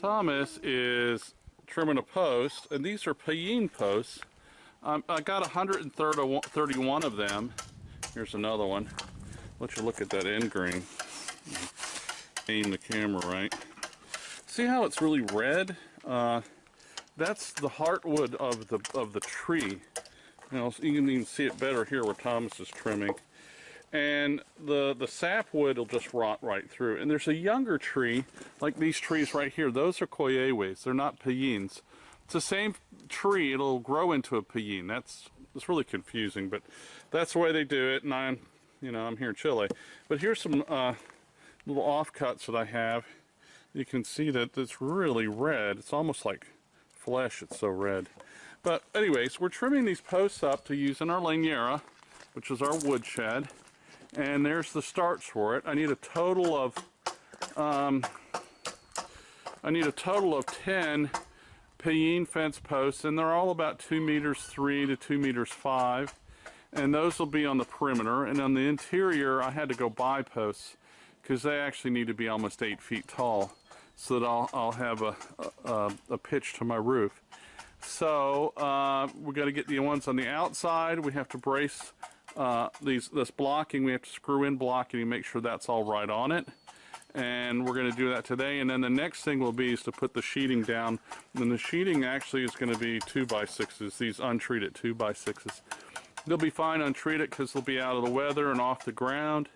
Thomas is trimming a post, and these are payine posts. I got 131 of them. Here's another one. Let you look at that end grain. Aim the camera right. See how it's really red? That's the heartwood of the tree. You know, you can even see it better here where Thomas is trimming. And the sapwood will just rot right through. And there's a younger tree, like these trees right here. Those are coyeles. They're not payines. It's the same tree. It'll grow into a payine. It's really confusing, but that's the way they do it. And I'm here in Chile. But here's some little offcuts that I have. You can see that it's really red. It's almost like flesh. It's so red. But anyways, we're trimming these posts up to use in our leñera, which is our woodshed. And there's the starts for it. I need a total of 10 payine fence posts, and they're all about 2 meters 3 to 2 meters 5. And those will be on the perimeter. And on the interior, I had to go buy posts because they actually need to be almost 8 feet tall, so that I'll have a pitch to my roof. So we've got to get the ones on the outside. We have to brace this blocking. We have to screw in blocking and make sure that's all right on it. And we're going to do that today. And then the next thing will be is to put the sheeting down. And the sheeting actually is going to be 2x6s, these untreated 2x6s. They'll be fine untreated because they'll be out of the weather and off the ground.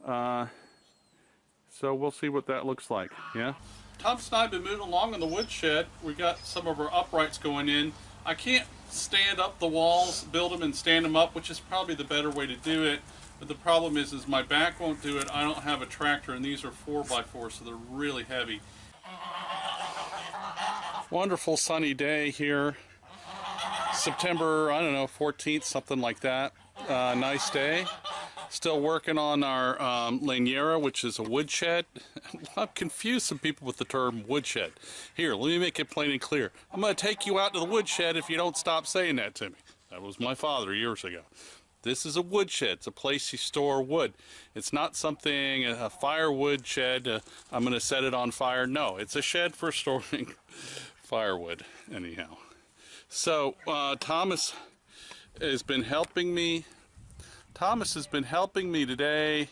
So we'll see what that looks like, yeah? Thomas and I have been moving along in the woodshed. We got some of our uprights going in. I can't stand up the walls, build them and stand them up, which is probably the better way to do it. But the problem is my back won't do it. I don't have a tractor, and these are 4x4, so they're really heavy. Wonderful sunny day here. September, I don't know, 14th, something like that. Nice day. Still working on our leñera, which is a woodshed. I've confused some people with the term woodshed. Here, let me make it plain and clear. I'm going to take you out to the woodshed if you don't stop saying that to me. That was my father years ago. This is a woodshed. It's a place you store wood. It's not something, a firewood shed. I'm going to set it on fire. No, it's a shed for storing firewood, anyhow. So, Thomas has been helping me. Thomas has been helping me today,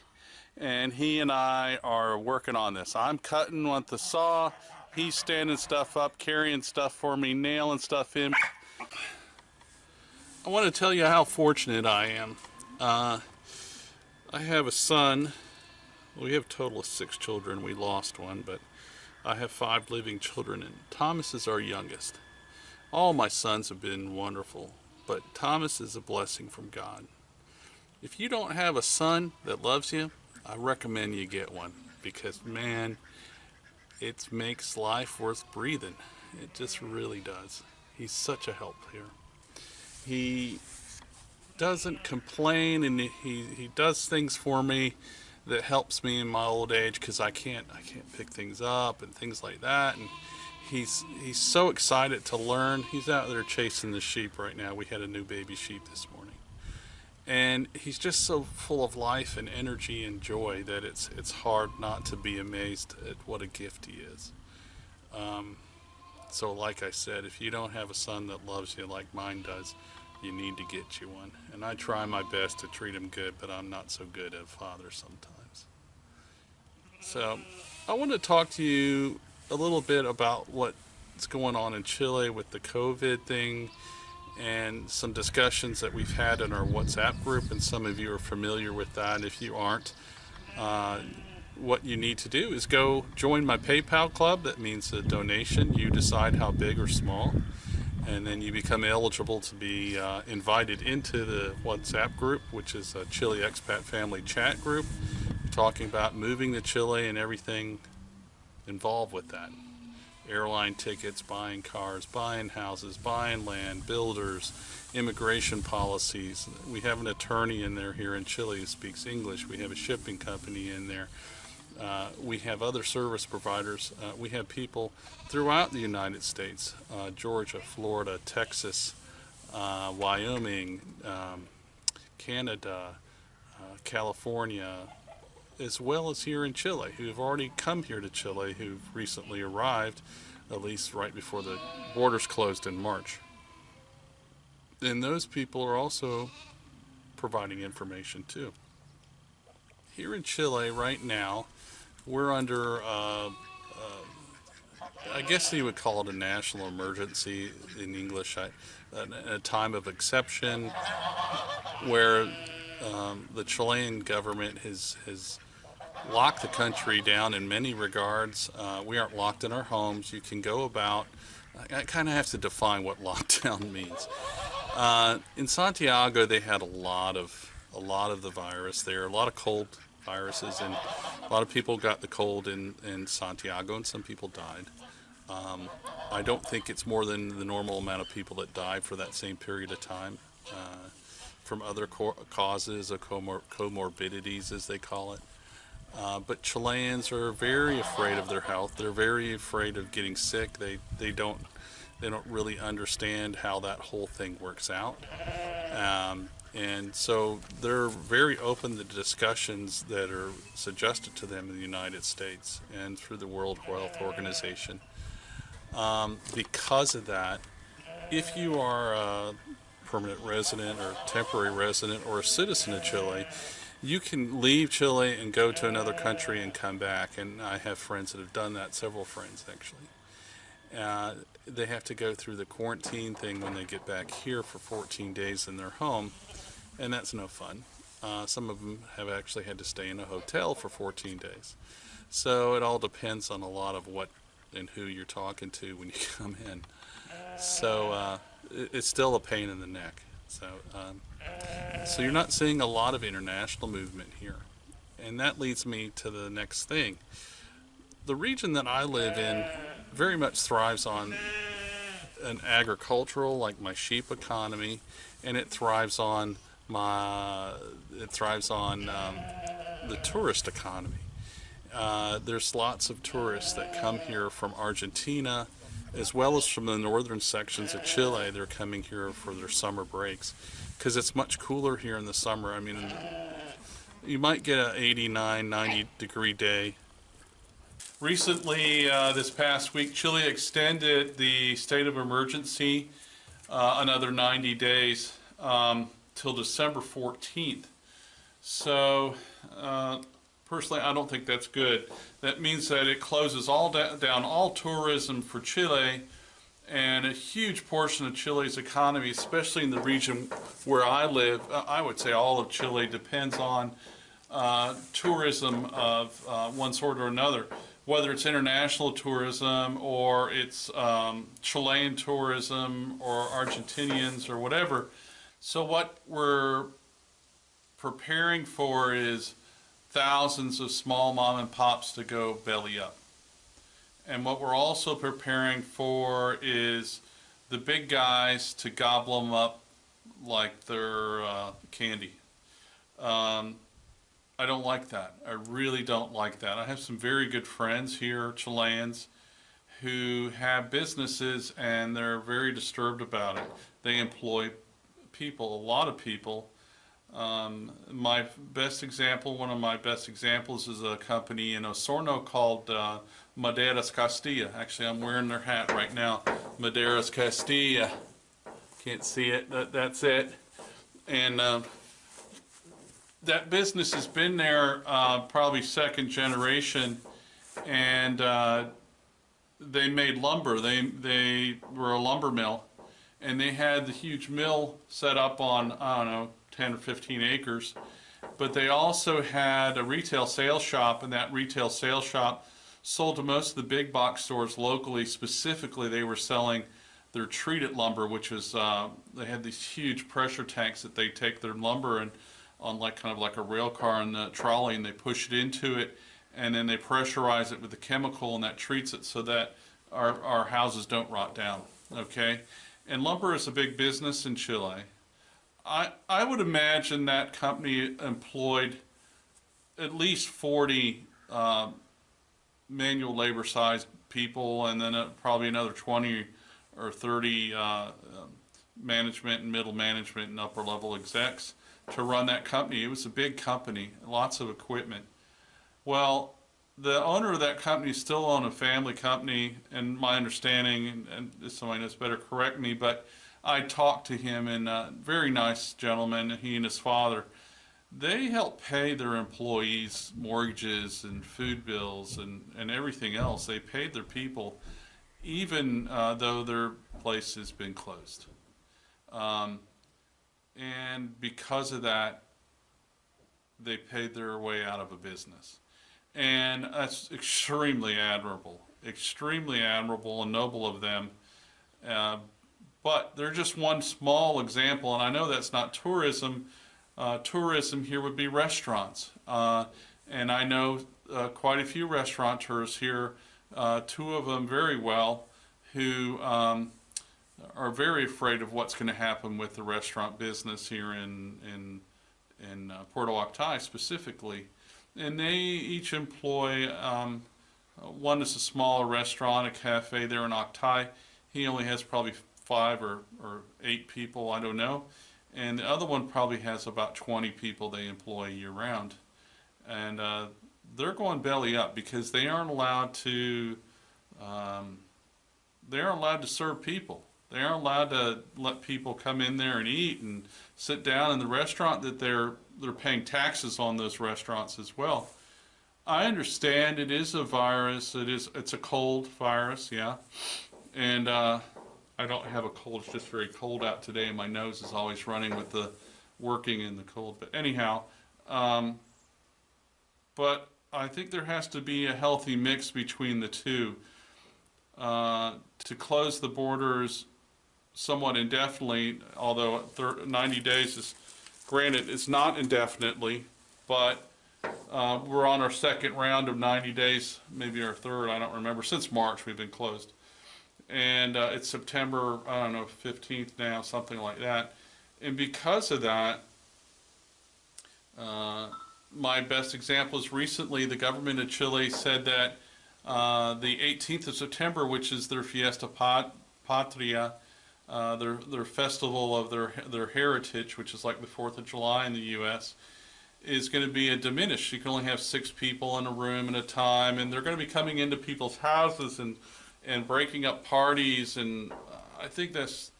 and he and I are working on this. I'm cutting with the saw. He's standing stuff up, carrying stuff for me, nailing stuff in. I want to tell you how fortunate I am. I have a son. We have a total of 6 children. We lost one, but I have 5 living children, and Thomas is our youngest. All my sons have been wonderful, but Thomas is a blessing from God. If you don't have a son that loves you, I recommend you get one, because man, it makes life worth breathing. It just really does. He's such a help here. He doesn't complain, and he does things for me that helps me in my old age, because I can't pick things up and things like that. And he's so excited to learn. He's out there chasing the sheep right now. We had a new baby sheep this morning. And he's just so full of life and energy and joy that it's hard not to be amazed at what a gift he is. So like I said, if you don't have a son that loves you like mine does, you need to get you one. And I try my best to treat him good, but I'm not so good at father sometimes. So I want to talk to you a little bit about what's going on in Chile with the COVID thing, and some discussions that we've had in our WhatsApp group, and some of you are familiar with that. If you aren't, what you need to do is go join my PayPal club. That means a donation. You decide how big or small, and then you become eligible to be invited into the WhatsApp group, which is a ChileExpatFamily chat group, talking about moving to Chile and everything involved with that. Airline tickets, buying cars, buying houses, buying land, builders, immigration policies. We have an attorney in there here in Chile who speaks English. We have a shipping company in there. We have other service providers. We have people throughout the United States, Georgia, Florida, Texas, Wyoming, Canada, California, as well as here in Chile, who have already come here to Chile, who've recently arrived, at least right before the borders closed in March. And those people are also providing information too. Here in Chile right now, we're under, I guess you would call it a national emergency in English, a time of exception where the Chilean government has locked the country down in many regards. We aren't locked in our homes. You can go about. I kind of have to define what lockdown means. In Santiago, they had a lot of the virus there, a lot of cold viruses, and a lot of people got the cold in Santiago, and some people died. I don't think it's more than the normal amount of people that die for that same period of time from other causes of comorbidities, as they call it. But Chileans are very afraid of their health. They're very afraid of getting sick. They don't really understand how that whole thing works out. And so they're very open to discussions that are suggested to them in the United States and through the World Health Organization. Because of that, if you are a permanent resident or temporary resident or a citizen of Chile, you can leave Chile and go to another country and come back. And I have friends that have done that, several friends actually. They have to go through the quarantine thing when they get back here for 14 days in their home, and that's no fun. Some of them have actually had to stay in a hotel for 14 days. So it all depends on a lot of what and who you're talking to when you come in. So it's still a pain in the neck. So you're not seeing a lot of international movement here. And that leads me to the next thing. The region that I live in very much thrives on an agricultural, like my sheep economy, and it thrives on the tourist economy. There's lots of tourists that come here from Argentina, as well as from the northern sections of Chile. They're coming here for their summer breaks because it's much cooler here in the summer. I mean, you might get an 89, 90 degree day. Recently, this past week, Chile extended the state of emergency another 90 days till December 14th. So, personally, I don't think that's good. That means that it closes down all tourism for Chile, and a huge portion of Chile's economy, especially in the region where I live, I would say all of Chile depends on tourism of one sort or another, whether it's international tourism or it's Chilean tourism or Argentinians or whatever. So what we're preparing for is thousands of small mom and pops to go belly up. And what we're also preparing for is the big guys to gobble them up like they're candy. I don't like that. I really don't like that. I have some very good friends here, Chileans, who have businesses and they're very disturbed about it. They employ people, a lot of people. One of my best examples is a company in Osorno called Maderas Castilla. Actually, I'm wearing their hat right now. Maderas Castilla. Can't see it, that's it. And that business has been there probably second generation, and they made lumber. They were a lumber mill, and they had the huge mill set up on, I don't know, 10 or 15 acres, but they also had a retail sales shop, and that retail sales shop sold to most of the big box stores locally. Specifically, they were selling their treated lumber, which is, they had these huge pressure tanks that they take their lumber and on kind of like a rail car and the trolley, and they push it into it, and then they pressurize it with the chemical, and that treats it so that our houses don't rot down, okay? And lumber is a big business in Chile. I would imagine that company employed at least 40 manual labor sized people, and then probably another 20 or 30 management and middle management and upper level execs to run that company. It was a big company, lots of equipment. Well, the owner of that company is still on a family company, and my understanding, and if somebody knows better, correct me, but I talked to him, and very nice gentleman, he and his father. They help pay their employees mortgages and food bills and everything else. They paid their people, even though their place has been closed. Um, and because of that, they paid their way out of a business. And that's extremely admirable and noble of them. Uh, but they're just one small example, and I know that's not tourism. Tourism here would be restaurants. And I know quite a few restaurateurs here, two of them very well, who are very afraid of what's going to happen with the restaurant business here in Puerto Octai specifically. And they each employ, one is a smaller restaurant, a cafe there in Octai. He only has probably five or eight people, I don't know. And the other one probably has about 20 people they employ year round. And they're going belly up because um, they aren't allowed to serve people. They aren't allowed to let people come in there and eat and sit down in the restaurant that they're paying taxes on those restaurants as well. I understand it is a virus. It's a cold virus, yeah. And I don't have a cold. It's just very cold out today, and my nose is always running with the working in the cold. But anyhow, um, but I think there has to be a healthy mix between the two. To close the borders somewhat indefinitely, although 90 days is granted, it's not indefinitely, but we're on our second round of 90 days, maybe our third, I don't remember. Since March, we've been closed. And it's September, I don't know, 15th now, something like that. And because of that, uh, my best example is recently the government of Chile said that the 18th of September, which is their Fiesta Patria, their festival of their heritage, which is like the 4th of July in the U.S., is going to be a diminished. You can only have 6 people in a room at a time, and they're going to be coming into people's houses and breaking up parties, and I think that's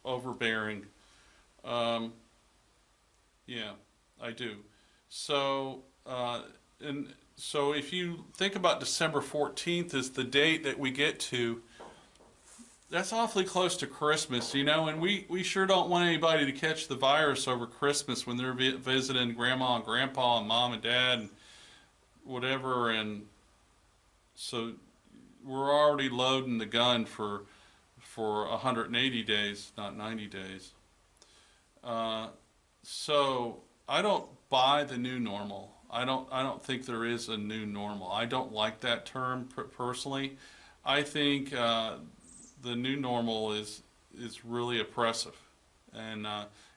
overbearing. Um, yeah, I do. So and so if you think about December 14th as the date that we get to, that's awfully close to Christmas, and we sure don't want anybody to catch the virus over Christmas when they're visiting grandma and grandpa and mom and dad and whatever. And so we're already loading the gun for 180 days, not 90 days. Uh, so I don't buy the new normal. I don't think there is a new normal. I don't like that term personally. I think the new normal is really oppressive, and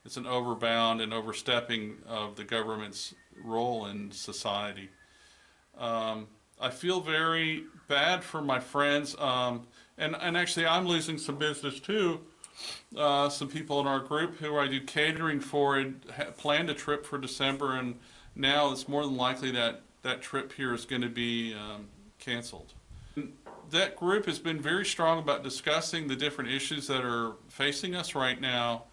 it's an overbound and overstepping of the government's role in society. I feel very bad for my friends, and actually I'm losing some business too. Some people in our group who I do catering for had planned a trip for December, and now it's more than likely that that trip here is going to be canceled. That group has been very strong about discussing the different issues that are facing us right now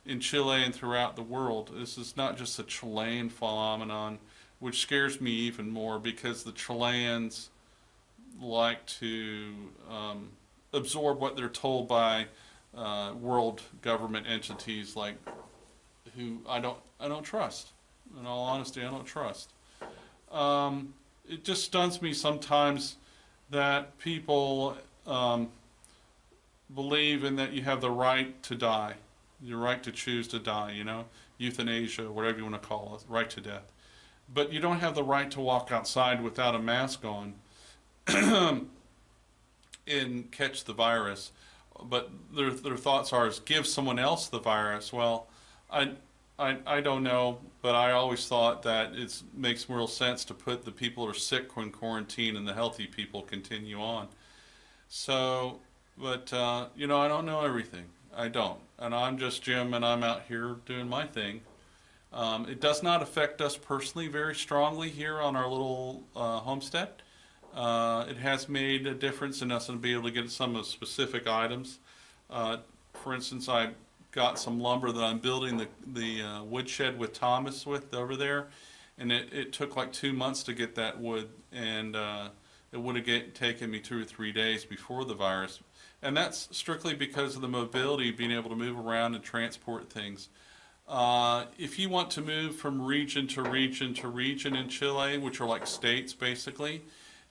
in Chile and throughout the world. This is not just a Chilean phenomenon, which scares me even more because the Chileans like to absorb what they're told by world government entities like who I don't trust. In all honesty, I don't trust. It just stuns me sometimes that people believe in that you have the right to die, your right to choose to die, euthanasia, whatever you want to call it, right to death. But you don't have the right to walk outside without a mask on and catch the virus. But their thoughts are is give someone else the virus. Well, I don't know, but I always thought that it makes real sense to put the people who are sick in quarantine and the healthy people continue on. So, but I don't know everything. I don't, and I'm just Jim, and I'm out here doing my thing. It does not affect us personally very strongly here on our little homestead. It has made a difference in us in being able to get some of the specific items. Uh, for instance, I got some lumber that I'm building the woodshed with Thomas with over there, and it took like 2 months to get that wood, and it would have taken me 2 or 3 days before the virus. And that's strictly because of the mobility, being able to move around and transport things. If you want to move from region to region to region in Chile, which are like states basically,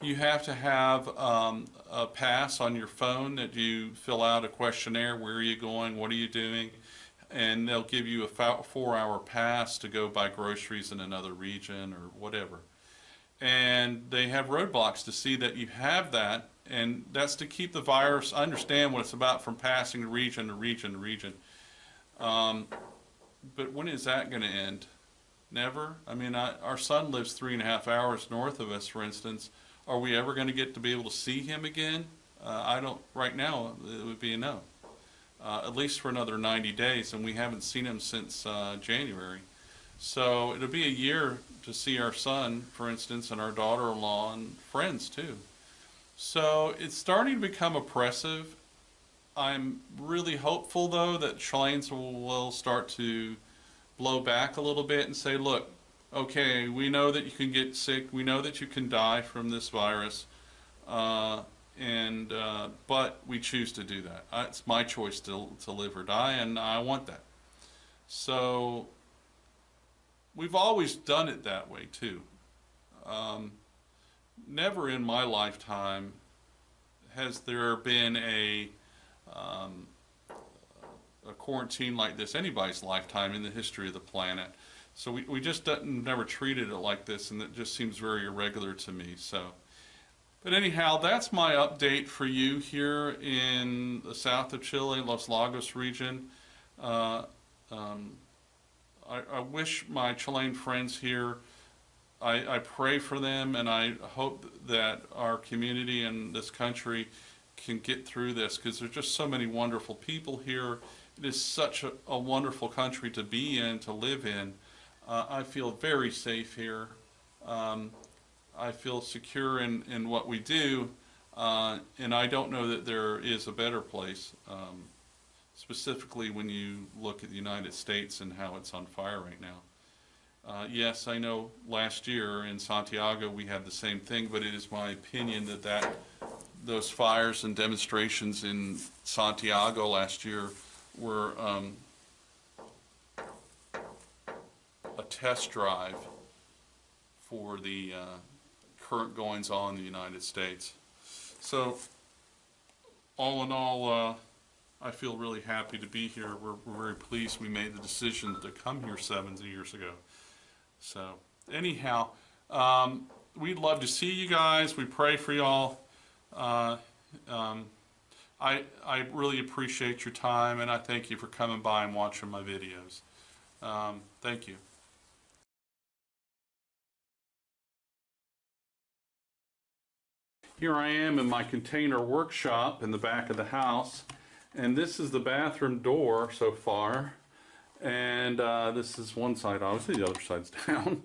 you have to have a pass on your phone that you fill out a questionnaire. Where are you going? What are you doing? And they'll give you a 4-hour pass to go buy groceries in another region or whatever. And they have roadblocks to see that you have that, and that's to keep the virus, understand what it's about from passing region to region to region. But when is that going to end? Never. I mean, our son lives 3.5 hours north of us, for instance. Are we ever going to get to be able to see him again? I don't. Right now, it would be a no. At least for another 90 days, and we haven't seen him since January. So it'll be a year to see our son, for instance, and our daughter-in-law and friends too. So it's starting to become oppressive. I'm really hopeful, though, that Chileans will start to blow back a little bit and say, look, okay, we know that you can get sick, we know that you can die from this virus, but we choose to do that. It's my choice to live or die, and I want that. So we've always done it that way, too. Never in my lifetime has there been a quarantine like this, anybody's lifetime in the history of the planet. So we just never treated it like this, and it just seems very irregular to me. So, but anyhow, that's my update for you here in the south of Chile, Los Lagos region. I wish my Chilean friends here, I pray for them, and I hope that our community and this country can get through this, because there's just so many wonderful people here. It is such a wonderful country to be in, to live in. I feel very safe here. I feel secure in what we do, and I don't know that there is a better place, specifically when you look at the United States and how it's on fire right now. Yes, I know last year in Santiago we had the same thing, but it is my opinion that those fires and demonstrations in Santiago last year were a test drive for the current goings on in the United States. So all in all, I feel really happy to be here. We're very pleased we made the decision to come here 7 years ago. So anyhow, we'd love to see you guys. We pray for y'all. I really appreciate your time, and I thank you for coming by and watching my videos. Thank you. Here I am in my container workshop in the back of the house, and this is the bathroom door so far, and this is one side, obviously the other side's down,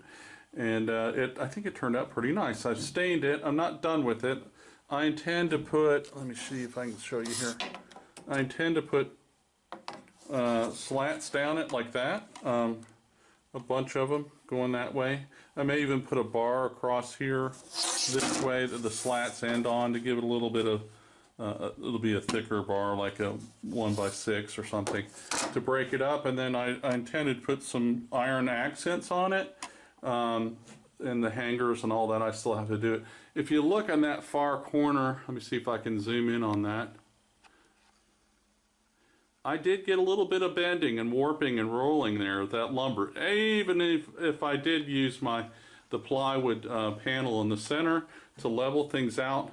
and I think it turned out pretty nice. I've stained it. I'm not done with it. I intend to put, let me see if I can show you here. I intend to put slats down it like that, a bunch of them going that way. I may even put a bar across here this way that the slats end on to give it a little bit of, it'll be a thicker bar, like a 1x6 or something, to break it up. And then I intended to put some iron accents on it, and the hangers and all that. I still have to do it. If you look on that far corner, let me see if I can zoom in on that. I did get a little bit of bending and warping and rolling there with that lumber. Even if I did use the plywood panel in the center to level things out,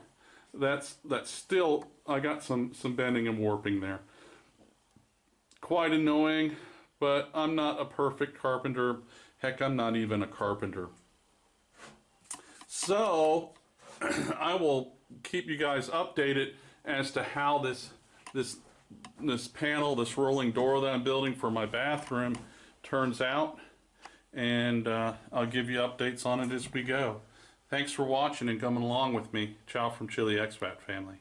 that's still, I got some bending and warping there. Quite annoying, but I'm not a perfect carpenter. Heck, I'm not even a carpenter. So I will keep you guys updated as to how this panel, this rolling door that I'm building for my bathroom turns out. and I'll give you updates on it as we go. Thanks for watching and coming along with me. Ciao from Chile Expat Family.